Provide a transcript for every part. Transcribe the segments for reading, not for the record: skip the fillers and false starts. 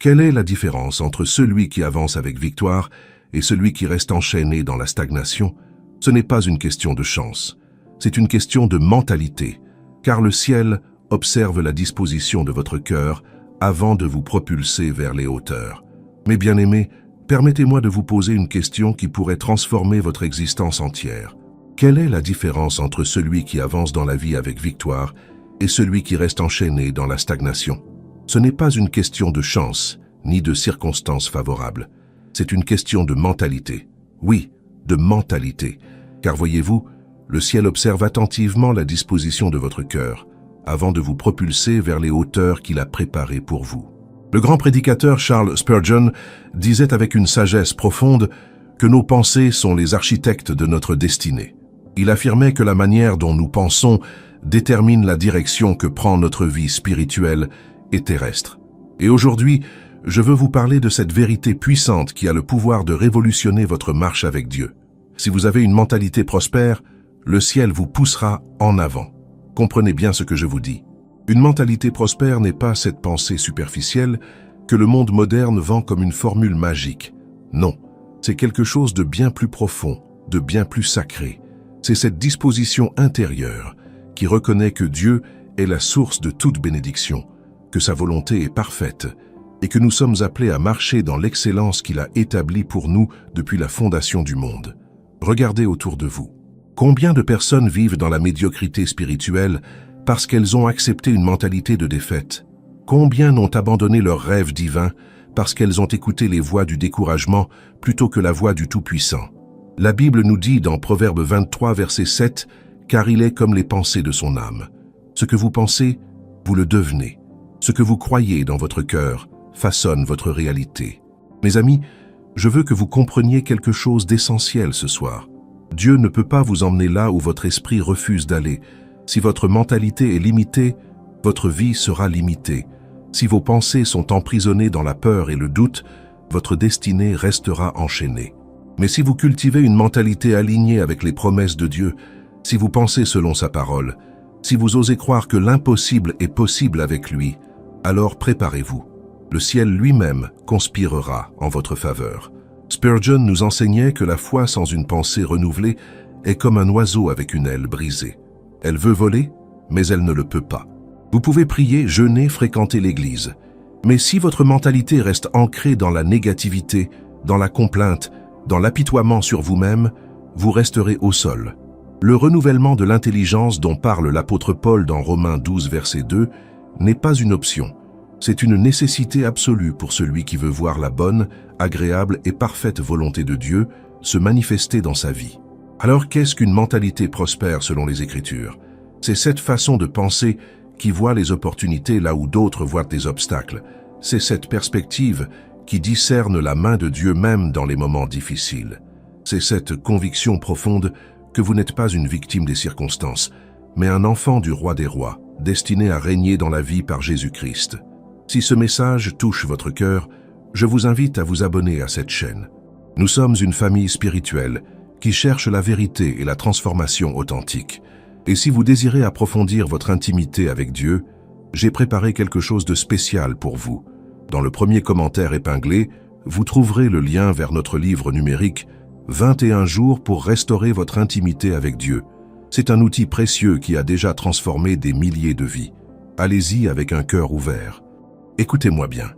Quelle est la différence entre celui qui avance avec victoire et celui qui reste enchaîné dans la stagnation? Ce n'est pas une question de chance, c'est une question de mentalité, car le ciel observe la disposition de votre cœur avant de vous propulser vers les hauteurs. Mes bien-aimés, permettez-moi de vous poser une question qui pourrait transformer votre existence entière. Quelle est la différence entre celui qui avance dans la vie avec victoire et celui qui reste enchaîné dans la stagnation? Ce n'est pas une question de chance, ni de circonstances favorables. C'est une question de mentalité. Oui, de mentalité. Car voyez-vous, le ciel observe attentivement la disposition de votre cœur, avant de vous propulser vers les hauteurs qu'il a préparées pour vous. Le grand prédicateur Charles Spurgeon disait avec une sagesse profonde que nos pensées sont les architectes de notre destinée. Il affirmait que la manière dont nous pensons détermine la direction que prend notre vie spirituelle et terrestre. Et aujourd'hui, je veux vous parler de cette vérité puissante qui a le pouvoir de révolutionner votre marche avec Dieu. Si vous avez une mentalité prospère, le ciel vous poussera en avant. Comprenez bien ce que je vous dis. Une mentalité prospère n'est pas cette pensée superficielle que le monde moderne vend comme une formule magique. Non, c'est quelque chose de bien plus profond, de bien plus sacré. C'est cette disposition intérieure qui reconnaît que Dieu est la source de toute bénédiction, que sa volonté est parfaite et que nous sommes appelés à marcher dans l'excellence qu'il a établie pour nous depuis la fondation du monde. Regardez autour de vous. Combien de personnes vivent dans la médiocrité spirituelle parce qu'elles ont accepté une mentalité de défaite? Combien n'ont abandonné leurs rêves divins parce qu'elles ont écouté les voix du découragement plutôt que la voix du Tout-Puissant? La Bible nous dit dans Proverbe 23, verset 7, « Car il est comme les pensées de son âme. Ce que vous pensez, vous le devenez. Ce que vous croyez dans votre cœur façonne votre réalité. » Mes amis, je veux que vous compreniez quelque chose d'essentiel ce soir. Dieu ne peut pas vous emmener là où votre esprit refuse d'aller. Si votre mentalité est limitée, votre vie sera limitée. Si vos pensées sont emprisonnées dans la peur et le doute, votre destinée restera enchaînée. Mais si vous cultivez une mentalité alignée avec les promesses de Dieu, si vous pensez selon sa parole, si vous osez croire que l'impossible est possible avec lui, alors préparez-vous. Le ciel lui-même conspirera en votre faveur. Spurgeon nous enseignait que la foi sans une pensée renouvelée est comme un oiseau avec une aile brisée. Elle veut voler, mais elle ne le peut pas. Vous pouvez prier, jeûner, fréquenter l'église. Mais si votre mentalité reste ancrée dans la négativité, dans la complainte, dans l'apitoiement sur vous-même, vous resterez au sol. Le renouvellement de l'intelligence dont parle l'apôtre Paul dans Romains 12, verset 2, n'est pas une option. C'est une nécessité absolue pour celui qui veut voir la bonne, agréable et parfaite volonté de Dieu se manifester dans sa vie. Alors qu'est-ce qu'une mentalité prospère selon les Écritures? C'est cette façon de penser qui voit les opportunités là où d'autres voient des obstacles. C'est cette perspective qui discerne la main de Dieu même dans les moments difficiles. C'est cette conviction profonde que vous n'êtes pas une victime des circonstances, mais un enfant du roi des rois, destiné à régner dans la vie par Jésus-Christ. Si ce message touche votre cœur, je vous invite à vous abonner à cette chaîne. Nous sommes une famille spirituelle qui cherche la vérité et la transformation authentique. Et si vous désirez approfondir votre intimité avec Dieu, j'ai préparé quelque chose de spécial pour vous. Dans le premier commentaire épinglé, vous trouverez le lien vers notre livre numérique « 21 jours pour restaurer votre intimité avec Dieu ». C'est un outil précieux qui a déjà transformé des milliers de vies. Allez-y avec un cœur ouvert. Écoutez-moi bien.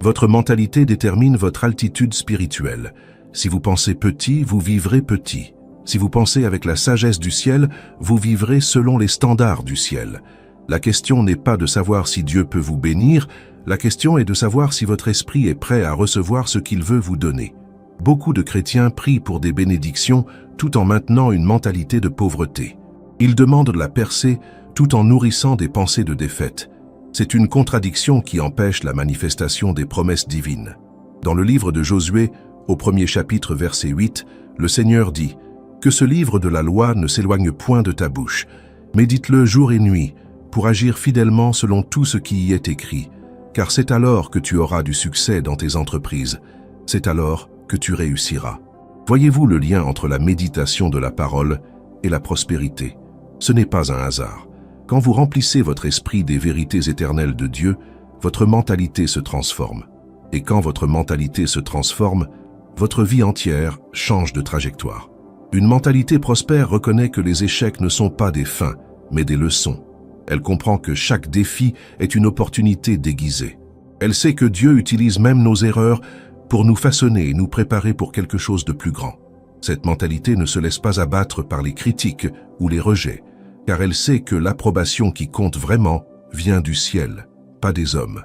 Votre mentalité détermine votre altitude spirituelle. Si vous pensez petit, vous vivrez petit. Si vous pensez avec la sagesse du ciel, vous vivrez selon les standards du ciel. La question n'est pas de savoir si Dieu peut vous bénir, la question est de savoir si votre esprit est prêt à recevoir ce qu'il veut vous donner. Beaucoup de chrétiens prient pour des bénédictions tout en maintenant une mentalité de pauvreté. Ils demandent la percée tout en nourrissant des pensées de défaite. C'est une contradiction qui empêche la manifestation des promesses divines. Dans le livre de Josué, au 1er chapitre, verset 8, le Seigneur dit « Que ce livre de la loi ne s'éloigne point de ta bouche. Médite-le jour et nuit, pour agir fidèlement selon tout ce qui y est écrit, car c'est alors que tu auras du succès dans tes entreprises. C'est alors que tu réussiras. » Voyez-vous le lien entre la méditation de la parole et la prospérité? Ce n'est pas un hasard. Quand vous remplissez votre esprit des vérités éternelles de Dieu, votre mentalité se transforme. Et quand votre mentalité se transforme, votre vie entière change de trajectoire. Une mentalité prospère reconnaît que les échecs ne sont pas des fins, mais des leçons. Elle comprend que chaque défi est une opportunité déguisée. Elle sait que Dieu utilise même nos erreurs pour nous façonner et nous préparer pour quelque chose de plus grand. Cette mentalité ne se laisse pas abattre par les critiques ou les rejets, car elle sait que l'approbation qui compte vraiment vient du ciel, pas des hommes.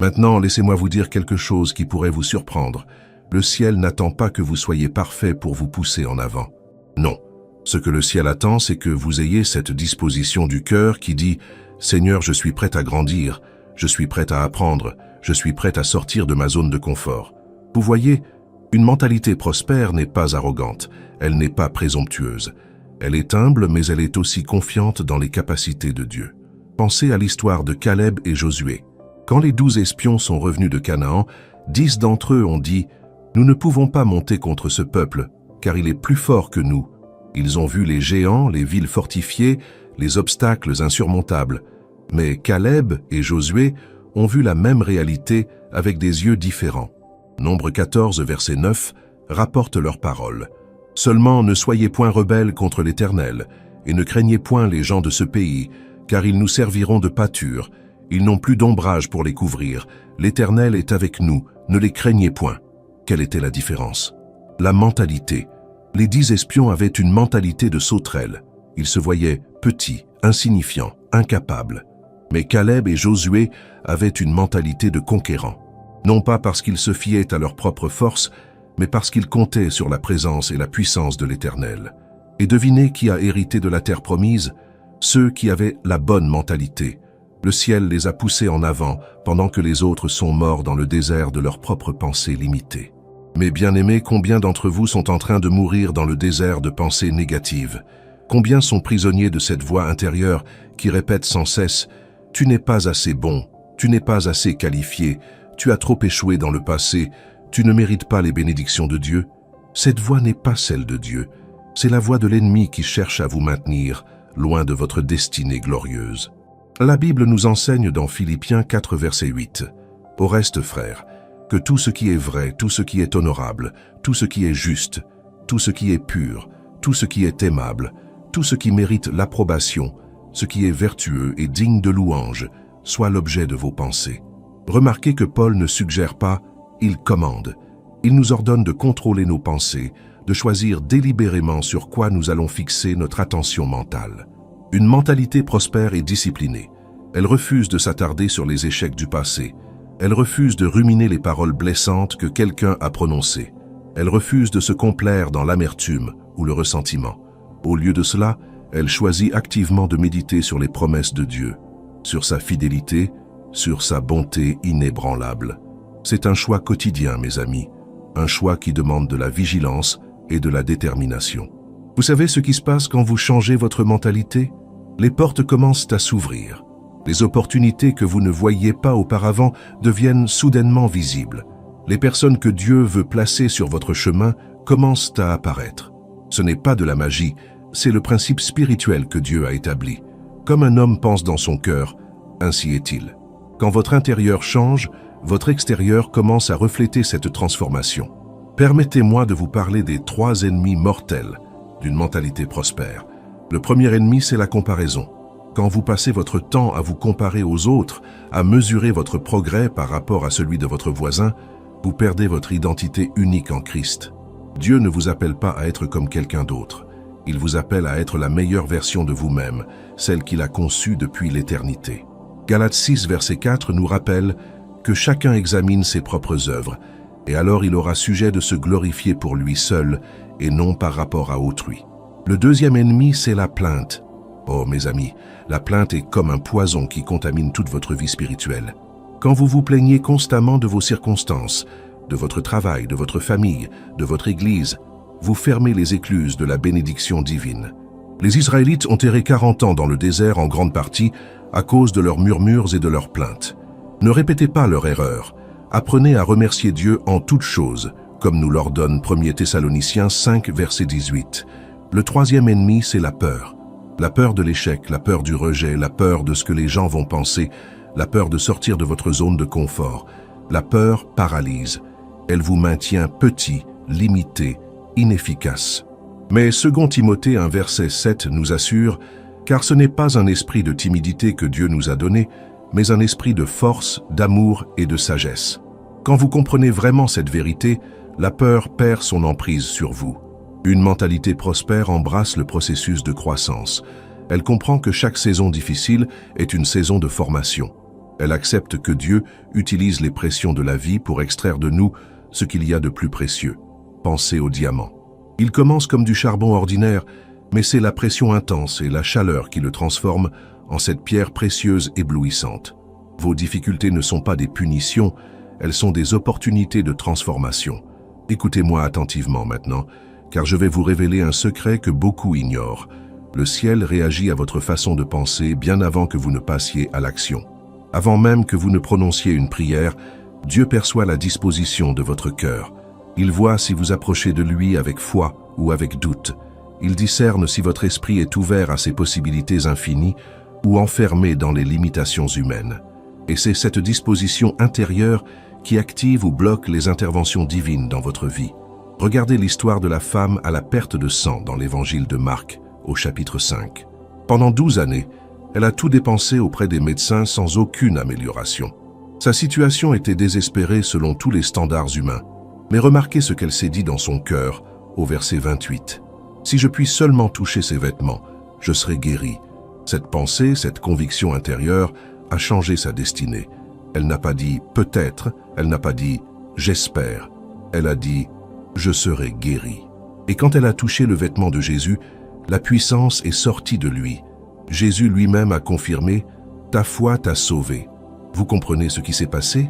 Maintenant, laissez-moi vous dire quelque chose qui pourrait vous surprendre. Le ciel n'attend pas que vous soyez parfait pour vous pousser en avant. Non. Ce que le ciel attend, c'est que vous ayez cette disposition du cœur qui dit « Seigneur, je suis prêt à grandir, je suis prêt à apprendre, je suis prêt à sortir de ma zone de confort. » Vous voyez, une mentalité prospère n'est pas arrogante, elle n'est pas présomptueuse. Elle est humble, mais elle est aussi confiante dans les capacités de Dieu. Pensez à l'histoire de Caleb et Josué. Quand les 12 espions sont revenus de Canaan, 10 d'entre eux ont dit « Nous ne pouvons pas monter contre ce peuple, car il est plus fort que nous. » Ils ont vu les géants, les villes fortifiées, les obstacles insurmontables. Mais Caleb et Josué ont vu la même réalité avec des yeux différents. Nombre 14, verset 9, rapporte leurs paroles. « Seulement ne soyez point rebelles contre l'Éternel, et ne craignez point les gens de ce pays, car ils nous serviront de pâture. Ils n'ont plus d'ombrage pour les couvrir. L'Éternel est avec nous, ne les craignez point. » Quelle était la différence? La mentalité. Les 10 espions avaient une mentalité de sauterelle. Ils se voyaient petits, insignifiants, incapables. Mais Caleb et Josué avaient une mentalité de conquérants. Non pas parce qu'ils se fiaient à leur propre force, mais parce qu'ils comptaient sur la présence et la puissance de l'Éternel. Et devinez qui a hérité de la terre promise? Ceux qui avaient la bonne mentalité. Le ciel les a poussés en avant, pendant que les autres sont morts dans le désert de leurs propres pensées limitées. Mes bien-aimés, combien d'entre vous sont en train de mourir dans le désert de pensées négatives? Combien sont prisonniers de cette voix intérieure qui répète sans cesse « Tu n'es pas assez bon, tu n'es pas assez qualifié, tu as trop échoué dans le passé, tu ne mérites pas les bénédictions de Dieu ?» Cette voix n'est pas celle de Dieu, c'est la voix de l'ennemi qui cherche à vous maintenir loin de votre destinée glorieuse. La Bible nous enseigne dans Philippiens 4, verset 8. « Au reste, frères, que tout ce qui est vrai, tout ce qui est honorable, tout ce qui est juste, tout ce qui est pur, tout ce qui est aimable, tout ce qui mérite l'approbation, ce qui est vertueux et digne de louange, soit l'objet de vos pensées. » Remarquez que Paul ne suggère pas, il commande. Il nous ordonne de contrôler nos pensées, de choisir délibérément sur quoi nous allons fixer notre attention mentale. Une mentalité prospère et disciplinée. Elle refuse de s'attarder sur les échecs du passé. Elle refuse de ruminer les paroles blessantes que quelqu'un a prononcées. Elle refuse de se complaire dans l'amertume ou le ressentiment. Au lieu de cela, elle choisit activement de méditer sur les promesses de Dieu, sur sa fidélité, sur sa bonté inébranlable. C'est un choix quotidien, mes amis, un choix qui demande de la vigilance et de la détermination. Vous savez ce qui se passe quand vous changez votre mentalité? Les portes commencent à s'ouvrir. Les opportunités que vous ne voyiez pas auparavant deviennent soudainement visibles. Les personnes que Dieu veut placer sur votre chemin commencent à apparaître. Ce n'est pas de la magie, c'est le principe spirituel que Dieu a établi. Comme un homme pense dans son cœur, ainsi est-il. Quand votre intérieur change, votre extérieur commence à refléter cette transformation. Permettez-moi de vous parler des 3 ennemis mortels d'une mentalité prospère. Le premier ennemi, c'est la comparaison. Quand vous passez votre temps à vous comparer aux autres, à mesurer votre progrès par rapport à celui de votre voisin, vous perdez votre identité unique en Christ. Dieu ne vous appelle pas à être comme quelqu'un d'autre. Il vous appelle à être la meilleure version de vous-même, celle qu'il a conçue depuis l'éternité. Galates 6, verset 4 nous rappelle que chacun examine ses propres œuvres, et alors il aura sujet de se glorifier pour lui seul et non par rapport à autrui. Le deuxième ennemi, c'est la plainte. Oh mes amis, la plainte est comme un poison qui contamine toute votre vie spirituelle. Quand vous vous plaignez constamment de vos circonstances, de votre travail, de votre famille, de votre église, vous fermez les écluses de la bénédiction divine. Les Israélites ont erré 40 ans dans le désert en grande partie à cause de leurs murmures et de leurs plaintes. Ne répétez pas leur erreur. Apprenez à remercier Dieu en toutes choses, comme nous l'ordonne 1 Thessaloniciens 5, verset 18. Le troisième ennemi, c'est la peur. La peur de l'échec, la peur du rejet, la peur de ce que les gens vont penser, la peur de sortir de votre zone de confort. La peur paralyse. Elle vous maintient petit, limité, inefficace. Mais 2 Timothée 1 verset 7 nous assure « Car ce n'est pas un esprit de timidité que Dieu nous a donné, mais un esprit de force, d'amour et de sagesse. » Quand vous comprenez vraiment cette vérité, la peur perd son emprise sur vous. Une mentalité prospère embrasse le processus de croissance. Elle comprend que chaque saison difficile est une saison de formation. Elle accepte que Dieu utilise les pressions de la vie pour extraire de nous ce qu'il y a de plus précieux. Pensez au diamant. Il commence comme du charbon ordinaire, mais c'est la pression intense et la chaleur qui le transforment en cette pierre précieuse éblouissante. Vos difficultés ne sont pas des punitions, elles sont des opportunités de transformation. Écoutez-moi attentivement maintenant, car je vais vous révéler un secret que beaucoup ignorent. Le ciel réagit à votre façon de penser bien avant que vous ne passiez à l'action. Avant même que vous ne prononciez une prière, Dieu perçoit la disposition de votre cœur. Il voit si vous approchez de lui avec foi ou avec doute. Il discerne si votre esprit est ouvert à ses possibilités infinies ou enfermé dans les limitations humaines. Et c'est cette disposition intérieure qui active ou bloque les interventions divines dans votre vie. Regardez l'histoire de la femme à la perte de sang dans l'évangile de Marc, au chapitre 5. Pendant 12 années, elle a tout dépensé auprès des médecins sans aucune amélioration. Sa situation était désespérée selon tous les standards humains. Mais remarquez ce qu'elle s'est dit dans son cœur, au verset 28. « Si je puis seulement toucher ses vêtements, je serai guérie. » Cette pensée, cette conviction intérieure a changé sa destinée. Elle n'a pas dit « peut-être », elle n'a pas dit « j'espère ». Elle a dit « je serai guérie ». Et quand elle a touché le vêtement de Jésus, la puissance est sortie de lui. Jésus lui-même a confirmé « ta foi t'a sauvée ». Vous comprenez ce qui s'est passé?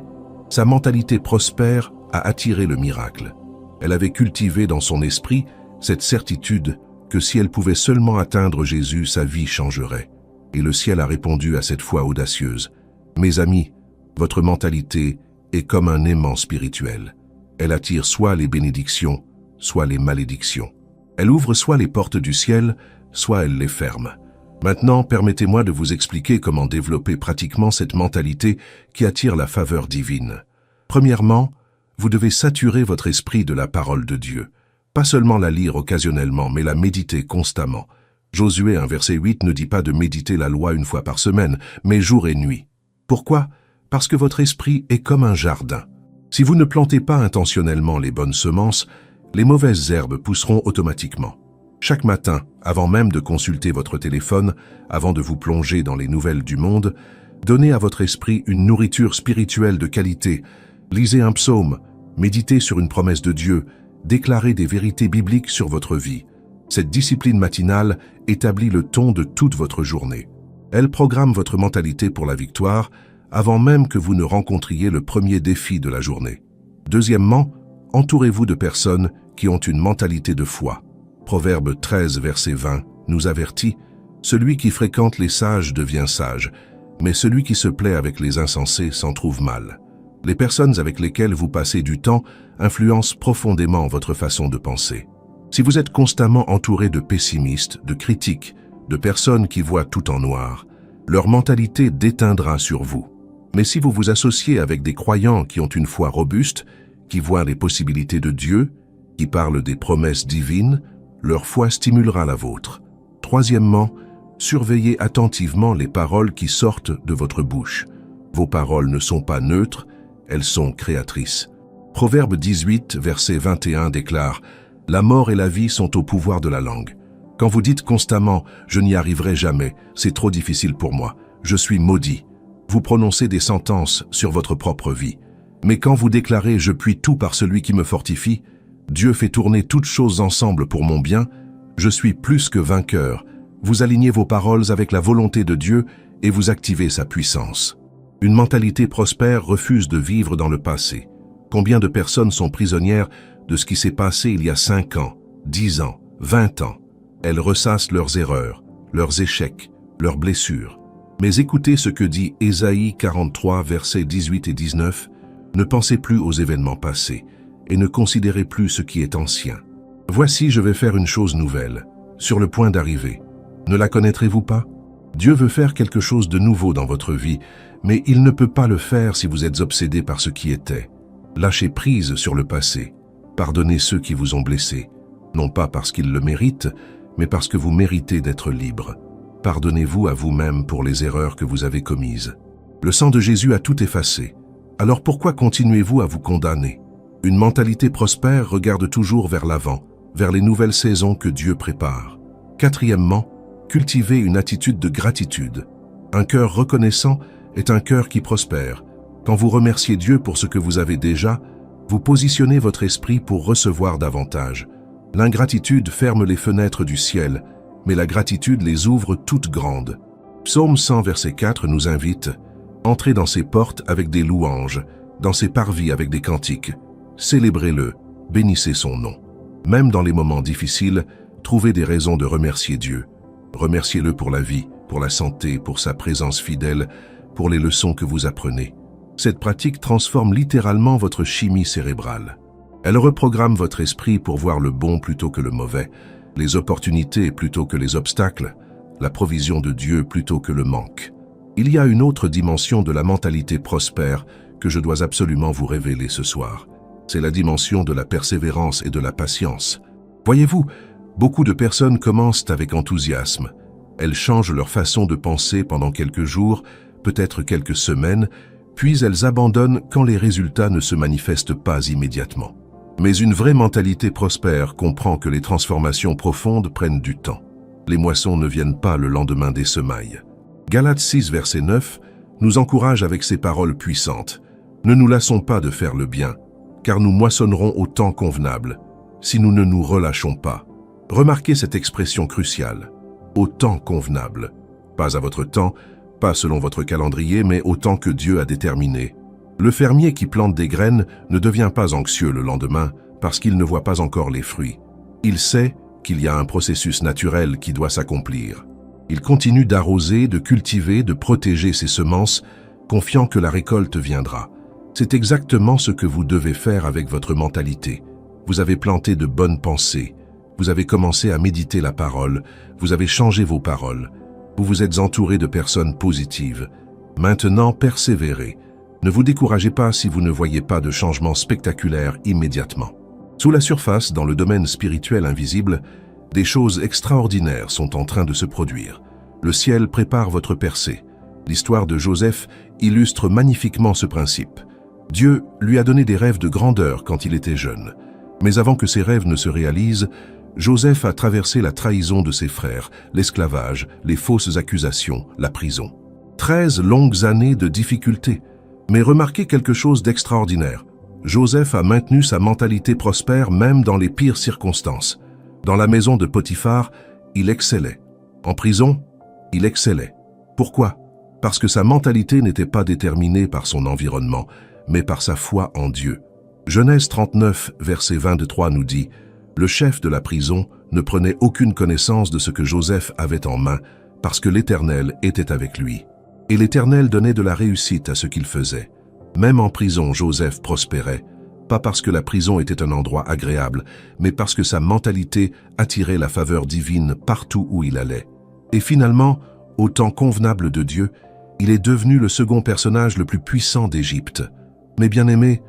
Sa mentalité prospère a attiré le miracle. Elle avait cultivé dans son esprit cette certitude que si elle pouvait seulement atteindre Jésus, sa vie changerait. Et le ciel a répondu à cette foi audacieuse. Mes amis, votre mentalité est comme un aimant spirituel. Elle attire soit les bénédictions, soit les malédictions. Elle ouvre soit les portes du ciel, soit elle les ferme. Maintenant, permettez-moi de vous expliquer comment développer pratiquement cette mentalité qui attire la faveur divine. Premièrement, vous devez saturer votre esprit de la parole de Dieu. Pas seulement la lire occasionnellement, mais la méditer constamment. Josué 1 verset 8 ne dit pas de méditer la loi 1 fois par semaine, mais jour et nuit. Pourquoi? Parce que votre esprit est comme un jardin. Si vous ne plantez pas intentionnellement les bonnes semences, les mauvaises herbes pousseront automatiquement. Chaque matin, avant même de consulter votre téléphone, avant de vous plonger dans les nouvelles du monde, donnez à votre esprit une nourriture spirituelle de qualité. Lisez un psaume, méditez sur une promesse de Dieu, déclarez des vérités bibliques sur votre vie. Cette discipline matinale établit le ton de toute votre journée. Elle programme votre mentalité pour la victoire avant même que vous ne rencontriez le premier défi de la journée. Deuxièmement, entourez-vous de personnes qui ont une mentalité de foi. Proverbe 13, verset 20, nous avertit « Celui qui fréquente les sages devient sage, mais celui qui se plaît avec les insensés s'en trouve mal. » Les personnes avec lesquelles vous passez du temps influencent profondément votre façon de penser. Si vous êtes constamment entouré de pessimistes, de critiques, de personnes qui voient tout en noir, leur mentalité déteindra sur vous. Mais si vous vous associez avec des croyants qui ont une foi robuste, qui voient les possibilités de Dieu, qui parlent des promesses divines, leur foi stimulera la vôtre. Troisièmement, surveillez attentivement les paroles qui sortent de votre bouche. Vos paroles ne sont pas neutres, elles sont créatrices. Proverbe 18, verset 21 déclare « La mort et la vie sont au pouvoir de la langue. Quand vous dites constamment « Je n'y arriverai jamais, c'est trop difficile pour moi, je suis maudit », vous prononcez des sentences sur votre propre vie. Mais quand vous déclarez « Je puis tout par celui qui me fortifie », Dieu fait tourner toutes choses ensemble pour mon bien, je suis plus que vainqueur. Vous alignez vos paroles avec la volonté de Dieu et vous activez sa puissance. Une mentalité prospère refuse de vivre dans le passé. Combien de personnes sont prisonnières de ce qui s'est passé il y a 5 ans, 10 ans, 20 ans? Elles ressassent leurs erreurs, leurs échecs, leurs blessures. Mais écoutez ce que dit Ésaïe 43, versets 18 et 19. Ne pensez plus aux événements passés et ne considérez plus ce qui est ancien. Voici, je vais faire une chose nouvelle, sur le point d'arriver. Ne la connaîtrez-vous pas? Dieu veut faire quelque chose de nouveau dans votre vie, mais il ne peut pas le faire si vous êtes obsédé par ce qui était. Lâchez prise sur le passé. Pardonnez ceux qui vous ont blessé, non pas parce qu'ils le méritent, mais parce que vous méritez d'être libre. Pardonnez-vous à vous-même pour les erreurs que vous avez commises. Le sang de Jésus a tout effacé. Alors pourquoi continuez-vous à vous condamner? Une mentalité prospère regarde toujours vers l'avant, vers les nouvelles saisons que Dieu prépare. Quatrièmement, cultivez une attitude de gratitude. Un cœur reconnaissant est un cœur qui prospère. Quand vous remerciez Dieu pour ce que vous avez déjà, vous positionnez votre esprit pour recevoir davantage. L'ingratitude ferme les fenêtres du ciel, mais la gratitude les ouvre toutes grandes. Psaume 100, verset 4 nous invite « Entrez dans ses portes avec des louanges, dans ses parvis avec des cantiques. Célébrez-le, bénissez son nom. » Même dans les moments difficiles, trouvez des raisons de remercier Dieu. Remerciez-le pour la vie, pour la santé, pour sa présence fidèle, pour les leçons que vous apprenez. Cette pratique transforme littéralement votre chimie cérébrale. Elle reprogramme votre esprit pour voir le bon plutôt que le mauvais, les opportunités plutôt que les obstacles, la provision de Dieu plutôt que le manque. Il y a une autre dimension de la mentalité prospère que je dois absolument vous révéler ce soir. C'est la dimension de la persévérance et de la patience. Voyez-vous, beaucoup de personnes commencent avec enthousiasme. Elles changent leur façon de penser pendant quelques jours, peut-être quelques semaines, puis elles abandonnent quand les résultats ne se manifestent pas immédiatement. Mais une vraie mentalité prospère comprend que les transformations profondes prennent du temps. Les moissons ne viennent pas le lendemain des semailles. Galates 6, verset 9, nous encourage avec ces paroles puissantes. « Ne nous lassons pas de faire le bien, car nous moissonnerons au temps convenable, si nous ne nous relâchons pas. » Remarquez cette expression cruciale. « Au temps convenable ». Pas à votre temps, pas selon votre calendrier, mais au temps que Dieu a déterminé. Le fermier qui plante des graines ne devient pas anxieux le lendemain parce qu'il ne voit pas encore les fruits. Il sait qu'il y a un processus naturel qui doit s'accomplir. Il continue d'arroser, de cultiver, de protéger ses semences, confiant que la récolte viendra. C'est exactement ce que vous devez faire avec votre mentalité. Vous avez planté de bonnes pensées. Vous avez commencé à méditer la parole. Vous avez changé vos paroles. Vous vous êtes entouré de personnes positives. Maintenant, persévérez. Ne vous découragez pas si vous ne voyez pas de changement spectaculaire immédiatement. Sous la surface, dans le domaine spirituel invisible, des choses extraordinaires sont en train de se produire. Le ciel prépare votre percée. L'histoire de Joseph illustre magnifiquement ce principe. Dieu lui a donné des rêves de grandeur quand il était jeune. Mais avant que ces rêves ne se réalisent, Joseph a traversé la trahison de ses frères, l'esclavage, les fausses accusations, la prison. 13 longues années de difficultés. Mais remarquez quelque chose d'extraordinaire. Joseph a maintenu sa mentalité prospère même dans les pires circonstances. Dans la maison de Potiphar, il excellait. En prison, il excellait. Pourquoi? Parce que sa mentalité n'était pas déterminée par son environnement, mais par sa foi en Dieu. Genèse 39, verset 23 nous dit « Le chef de la prison ne prenait aucune connaissance de ce que Joseph avait en main, parce que l'Éternel était avec lui. Et l'Éternel donnait de la réussite à ce qu'il faisait. Même en prison, Joseph prospérait, pas parce que la prison était un endroit agréable, mais parce que sa mentalité attirait la faveur divine partout où il allait. Et finalement, au temps convenable de Dieu, il est devenu le second personnage le plus puissant d'Égypte. Mes bien-aimés,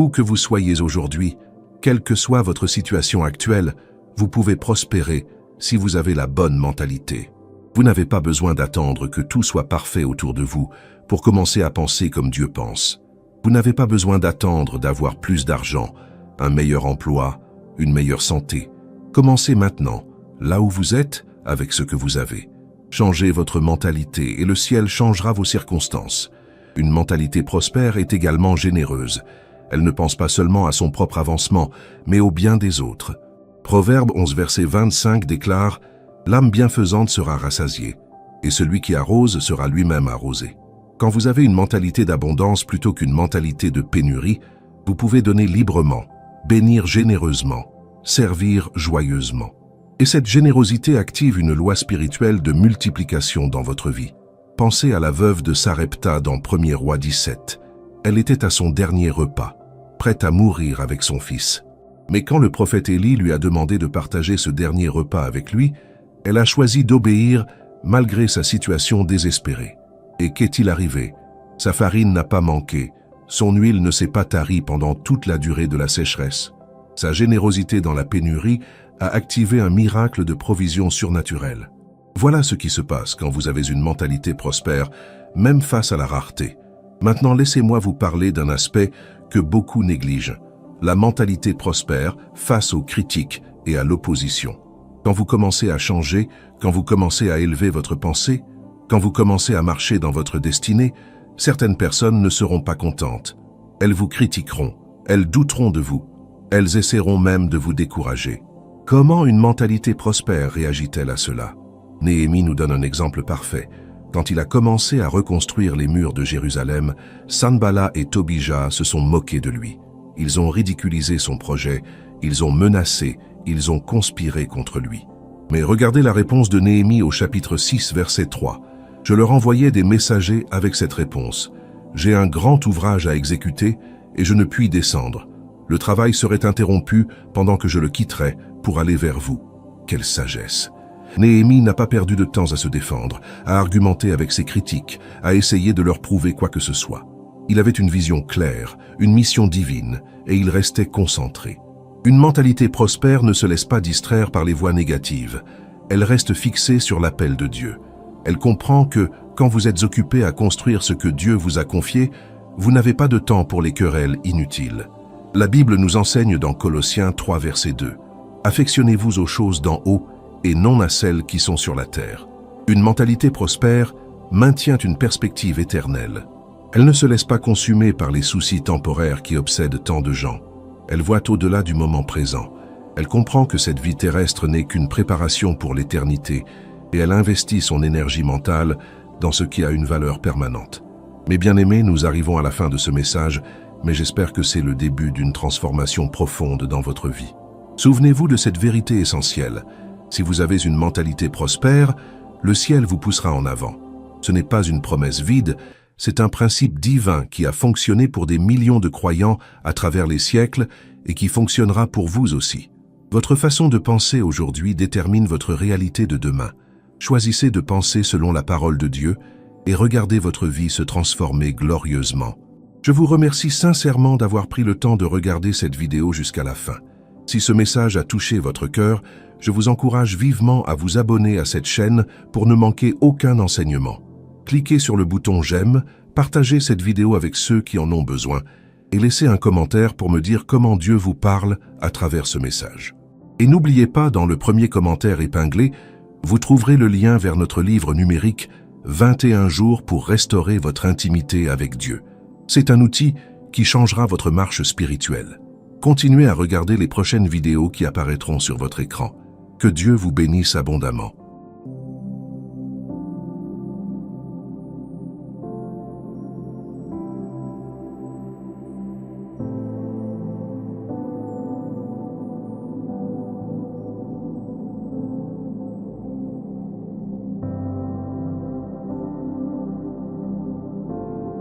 où que vous soyez aujourd'hui, quelle que soit votre situation actuelle, vous pouvez prospérer si vous avez la bonne mentalité. Vous n'avez pas besoin d'attendre que tout soit parfait autour de vous pour commencer à penser comme Dieu pense. Vous n'avez pas besoin d'attendre d'avoir plus d'argent, un meilleur emploi, une meilleure santé. Commencez maintenant, là où vous êtes, avec ce que vous avez. Changez votre mentalité et le ciel changera vos circonstances. Une mentalité prospère est également généreuse. Elle ne pense pas seulement à son propre avancement, mais au bien des autres. Proverbe 11, verset 25 déclare « L'âme bienfaisante sera rassasiée, et celui qui arrose sera lui-même arrosé. » Quand vous avez une mentalité d'abondance plutôt qu'une mentalité de pénurie, vous pouvez donner librement, bénir généreusement, servir joyeusement. Et cette générosité active une loi spirituelle de multiplication dans votre vie. Pensez à la veuve de Sarepta dans 1er Roi 17. Elle était à son dernier repas, prête à mourir avec son fils. Mais quand le prophète Élie lui a demandé de partager ce dernier repas avec lui, elle a choisi d'obéir malgré sa situation désespérée. Et qu'est-il arrivé? Sa farine n'a pas manqué, son huile ne s'est pas tarie pendant toute la durée de la sécheresse. Sa générosité dans la pénurie a activé un miracle de provision surnaturelle. Voilà ce qui se passe quand vous avez une mentalité prospère, même face à la rareté. Maintenant, laissez-moi vous parler d'un aspect que beaucoup négligent, la mentalité prospère face aux critiques et à l'opposition. Quand vous commencez à changer, quand vous commencez à élever votre pensée, quand vous commencez à marcher dans votre destinée, certaines personnes ne seront pas contentes. Elles vous critiqueront, elles douteront de vous, elles essaieront même de vous décourager. Comment une mentalité prospère réagit-elle à cela? Néhémie nous donne un exemple parfait. Quand il a commencé à reconstruire les murs de Jérusalem, Sanballat et Tobija se sont moqués de lui. Ils ont ridiculisé son projet, ils ont menacé, ils ont conspiré contre lui. Mais regardez la réponse de Néhémie au chapitre 6, verset 3. « Je leur envoyais des messagers avec cette réponse. J'ai un grand ouvrage à exécuter et je ne puis descendre. Le travail serait interrompu pendant que je le quitterais pour aller vers vous. » Quelle sagesse! Néhémie n'a pas perdu de temps à se défendre, à argumenter avec ses critiques, à essayer de leur prouver quoi que ce soit. Il avait une vision claire, une mission divine, et il restait concentré. Une mentalité prospère ne se laisse pas distraire par les voix négatives. Elle reste fixée sur l'appel de Dieu. Elle comprend que, quand vous êtes occupé à construire ce que Dieu vous a confié, vous n'avez pas de temps pour les querelles inutiles. La Bible nous enseigne dans Colossiens 3, verset 2. « Affectionnez-vous aux choses d'en haut et non à celles qui sont sur la terre. » Une mentalité prospère maintient une perspective éternelle. Elle ne se laisse pas consumer par les soucis temporaires qui obsèdent tant de gens. Elle voit au-delà du moment présent. Elle comprend que cette vie terrestre n'est qu'une préparation pour l'éternité et elle investit son énergie mentale dans ce qui a une valeur permanente. Mes bien-aimés, nous arrivons à la fin de ce message, mais j'espère que c'est le début d'une transformation profonde dans votre vie. Souvenez-vous de cette vérité essentielle. Si vous avez une mentalité prospère, le ciel vous poussera en avant. Ce n'est pas une promesse vide, c'est un principe divin qui a fonctionné pour des millions de croyants à travers les siècles et qui fonctionnera pour vous aussi. Votre façon de penser aujourd'hui détermine votre réalité de demain. Choisissez de penser selon la parole de Dieu et regardez votre vie se transformer glorieusement. Je vous remercie sincèrement d'avoir pris le temps de regarder cette vidéo jusqu'à la fin. Si ce message a touché votre cœur, je vous encourage vivement à vous abonner à cette chaîne pour ne manquer aucun enseignement. Cliquez sur le bouton « J'aime », partagez cette vidéo avec ceux qui en ont besoin et laissez un commentaire pour me dire comment Dieu vous parle à travers ce message. Et n'oubliez pas, dans le premier commentaire épinglé, vous trouverez le lien vers notre livre numérique « 21 jours pour restaurer votre intimité avec Dieu ». C'est un outil qui changera votre marche spirituelle. Continuez à regarder les prochaines vidéos qui apparaîtront sur votre écran. Que Dieu vous bénisse abondamment.